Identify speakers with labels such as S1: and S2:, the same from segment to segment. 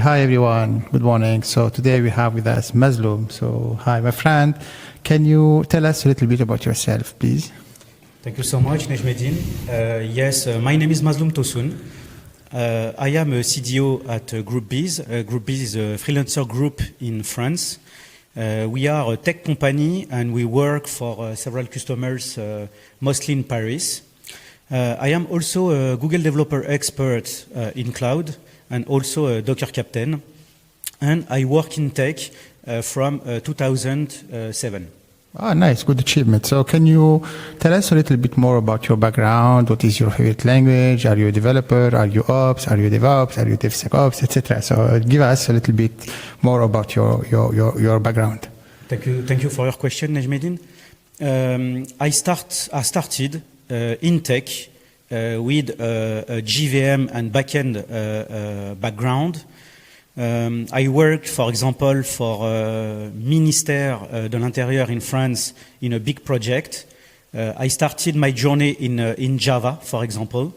S1: hi everyone, good morning. So today we have with us Mazlum. So hi my friend, can you tell us a little bit about yourself, please?
S2: Thank you so much, Nejmeddine. Yes, my name is Mazlum Tosun. I am a CDO at GroupBees. GroupBees is a freelancer group in France. We are a tech company and we work for several customers, mostly in Paris. I am also a Google developer expert in cloud and also a Docker Captain. And I work in tech from 2007.
S1: Ah, nice, good achievement. So can you tell us a little bit more about your background? What is your favorite language? Are you a developer? Are you ops? Are you DevOps? Are you DevSecOps, etc.? So give us a little bit more about your background.
S2: Thank you for your question, Nejmeddine. I started in tech with a JVM and backend background. I worked, for example, for Ministère de l'Intérieur in France in a big project. I started my journey in Java, for example,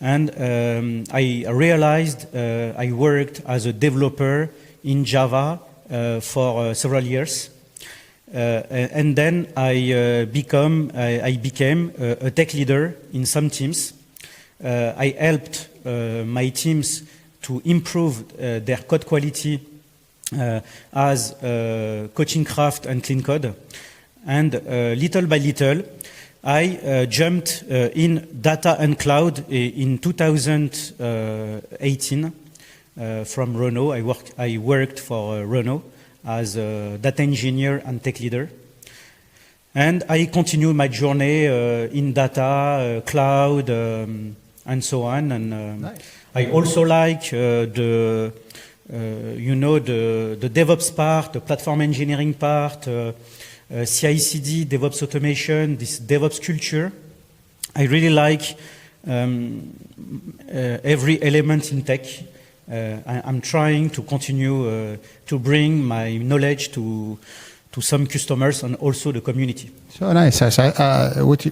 S2: and I realized I worked as a developer in Java for several years. And then I became a tech leader in some teams. I helped my teams to improve their code quality as coaching craft and clean code. And little by little, I jumped in data and cloud in 2018 from Renault. I worked for Renault as a data engineer and tech leader. And I continue my journey in data, cloud, and so on. And
S1: nice.
S2: I also like the DevOps part, the platform engineering part, CI/CD, DevOps automation, this DevOps culture. I really like every element in tech. I'm trying to continue to bring my knowledge to some customers and also the community.
S1: So nice,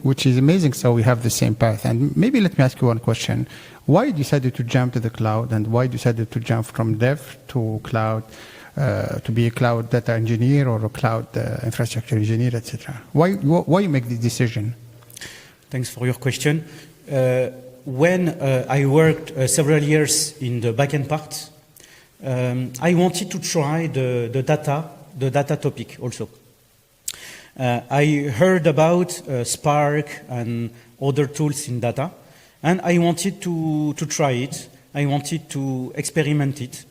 S1: which is amazing. So we have the same path. And maybe let me ask you one question. Why you decided to jump to the cloud, and why you decided to jump from dev to cloud, to be a cloud data engineer or a cloud infrastructure engineer, etc.? Why you make this decision?
S2: Thanks for your question. When I worked several years in the backend part, I wanted to try the data topic also. I heard about Spark and other tools in data, and I wanted to try it. I wanted to experiment it.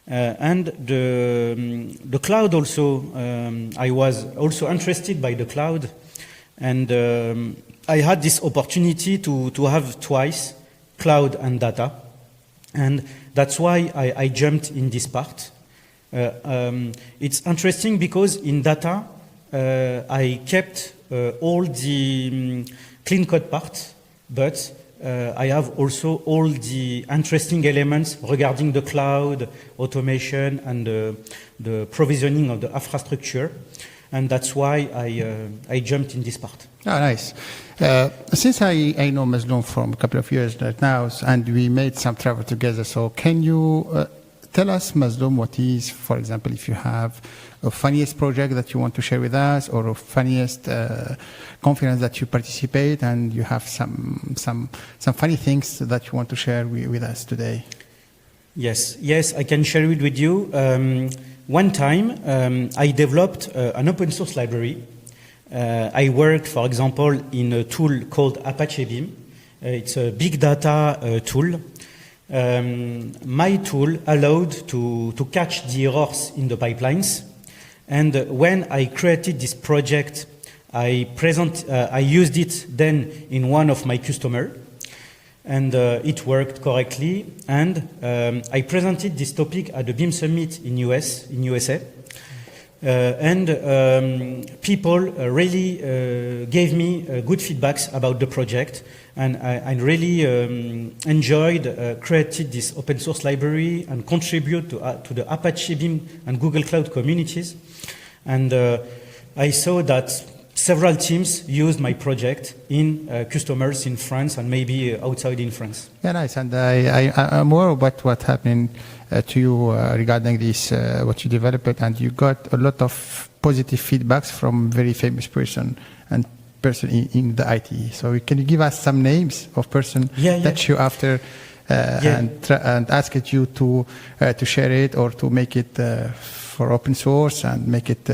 S2: And the cloud also, I was also interested by the cloud, and I had this opportunity to have twice cloud and data, and that's why I jumped in this part. It's interesting because in data, I kept all the clean code part, but I have also all the interesting elements regarding the cloud, automation, and the provisioning of the infrastructure. And that's why I jumped in this part.
S1: Oh, nice. Since I know Mazlum from a couple of years right now, and we made some travel together, so can you tell us, Mazlum, what is, for example, if you have a funniest project that you want to share with us, or a funniest conference that you participate, and you have some funny things that you want to share with us today?
S2: Yes, I can share it with you. One time, I developed an open source library. I worked, for example, in a tool called Apache Beam. It's a big data tool. My tool allowed to catch the errors in the pipelines. And when I created this project, I used it then in one of my customers. And it worked correctly. And I presented this topic at the Beam Summit in USA. And people really gave me good feedbacks about the project, and I really enjoyed creating this open source library and contribute to the Apache Beam and Google Cloud communities. And I saw that several teams used my project in customers in France and maybe outside in France.
S1: Yeah, nice. And I'm aware about what happened to you regarding this, what you developed, and you got a lot of positive feedbacks from very famous person in the IT. So can you give us some names of person that you after and asked you to share it or to make it for open source and make it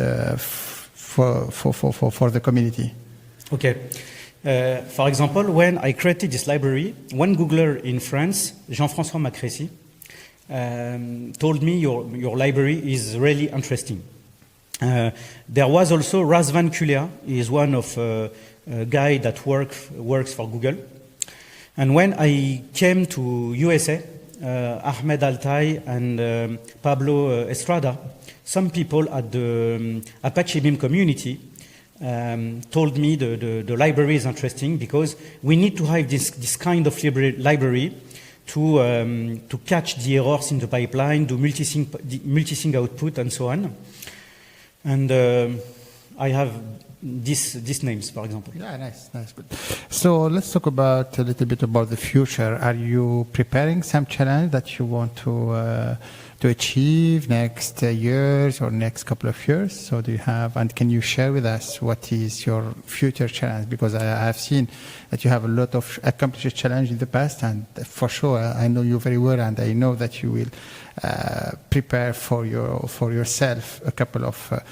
S1: for the community?
S2: Okay. For example, when I created this library, one Googler in France, Jean-François Macrécy, told me your library is really interesting. There was also Razvan Kulia, he is one of a guy that works for Google. And when I came to USA, Ahmed Altai and Pablo Estrada, some people at the Apache Beam community told me the library is interesting because we need to have this kind of library to catch the errors in the pipeline, do multisync output, and so on. And I have these names, for example.
S1: Yeah, nice. Good. So let's talk about a little bit about the future. Are you preparing some challenge that you want to achieve next years or next couple of years? So do you have, and can you share with us what is your future challenge? Because I have seen that you have a lot of accomplished challenge in the past, and for sure I know you very well, and I know that you will prepare for yourself a couple of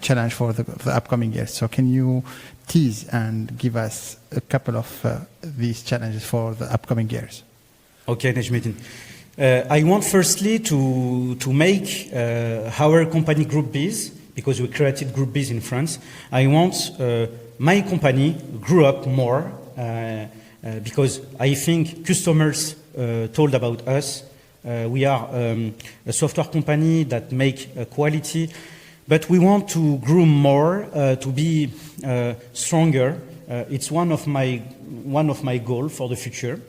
S1: challenge for the upcoming years. So can you tease and give us a couple of these challenges for the upcoming years?
S2: Okay, Nejmeddine. I want firstly to make our company GroupBees, because we created GroupBees in France. I want my company grew up more because I think customers told about us. We are a software company that make quality, but we want to grow more, to be stronger. It's one of my goals for the future.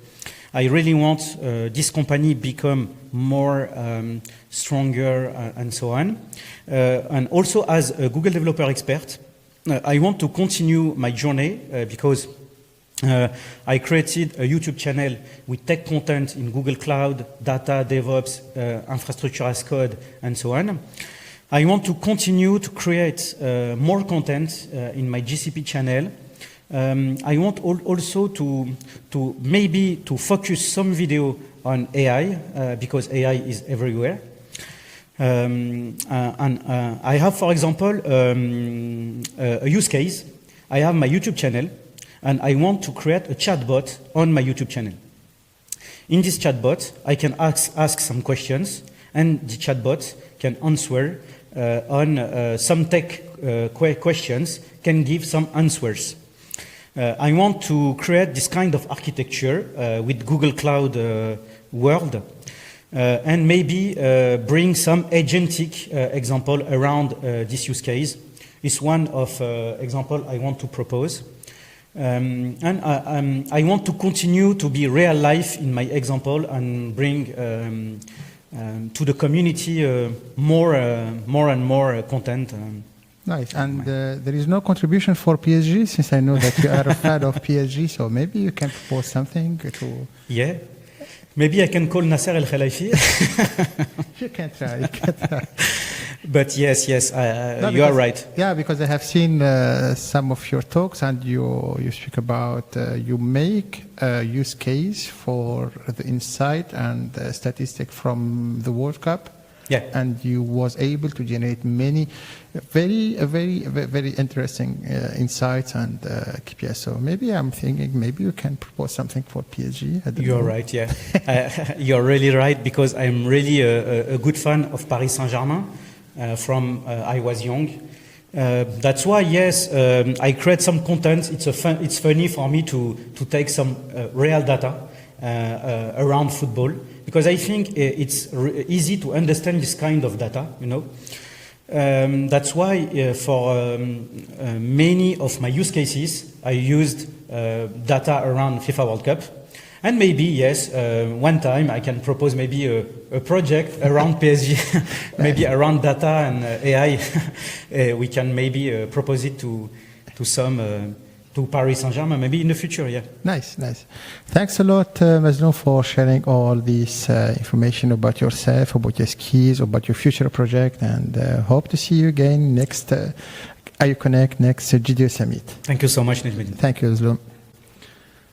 S2: I really want this company become more stronger and so on. And also as a Google developer expert, I want to continue my journey because I created a YouTube channel with tech content in Google Cloud, data, DevOps, infrastructure as code, and so on. I want to continue to create more content in my GCP channel. I want also to maybe to focus some video on AI because AI is everywhere. And I have, for example, a use case. I have my YouTube channel, and I want to create a chatbot on my YouTube channel. In this chatbot, I can ask some questions, and the chatbot can answer on some tech questions, can give some answers. I want to create this kind of architecture with Google Cloud world, and maybe bring some agentic example around this use case. It's one of example I want to propose. And I want to continue to be real life in my example and bring to the community more and more content.
S1: Nice. And there is no contribution for PSG, since I know that you are a fan of PSG, so maybe you can propose something to...
S2: Yeah. Maybe I can call Nasser El Khelaifi.
S1: You can try.
S2: But yes,
S1: No,
S2: you are right.
S1: Yeah, because I have seen some of your talks, and you speak about you make a use case for the insight and statistic from the World Cup.
S2: Yeah.
S1: And you was able to generate many very interesting insights and KPIs. So maybe I'm thinking maybe you can propose something for PSG.
S2: You're right, yeah. You're really right, because I'm really a good fan of Paris Saint-Germain from I was young. That's why, yes, I create some content. It's funny for me to take some real data around football, because I think it's easy to understand this kind of data, you know. That's why for many of my use cases, I used data around FIFA World Cup. And maybe, yes, one time I can propose maybe a project around PSG, maybe around data and AI. We can maybe propose it to to some, to Paris Saint-Germain, maybe in the future, yeah.
S1: Nice, nice. Thanks a lot, Mazlum, for sharing all this information about yourself, about your skills, about your future project, and hope to see you again next IUConnect, next GDE Summit.
S2: Thank you so much, Nejmeddine.
S1: Thank you, Mazlum.